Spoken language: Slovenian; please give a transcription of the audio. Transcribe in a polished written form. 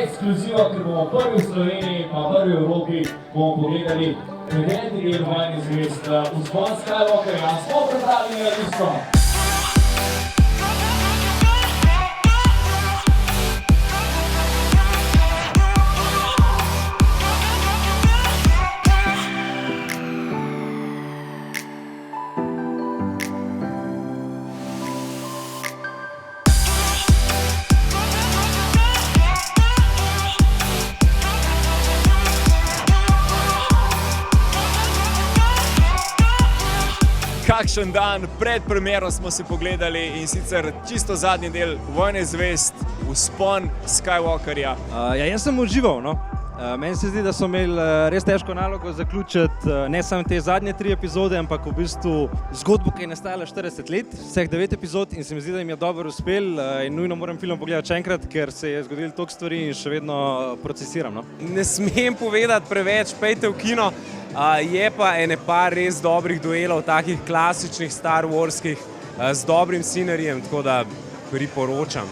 ekskluziva, ker bomo prvi v Sloveniji, pa prvi v Evropi, bomo pogledali deveti del Vojne zvezd, vzpon Skywalkerja. Smo pripravljeni na listo? Kakšen dan pred premiero smo si pogledali in sicer čisto zadnji del Vojne zvezd, vzpon Skywalkerja. Jaz sem užival, no. Meni se zdi, da so imeli res težko nalogo zaključiti ne samo te zadnje 3 epizode, ampak v bistvu zgodbo, ki je nastajala 40 let, vseh 9 epizod, in se mi zdi, da jim je dobro uspel in nujno moram film pogledati še enkrat, ker se je zgodilo toliko stvari in še vedno procesiram, no. Ne smem povedati preveč, pejte v kino, je pa ene par res dobrih duelov, takih klasičnih Star Warskih, z dobrim scenarijem, tako da priporočam.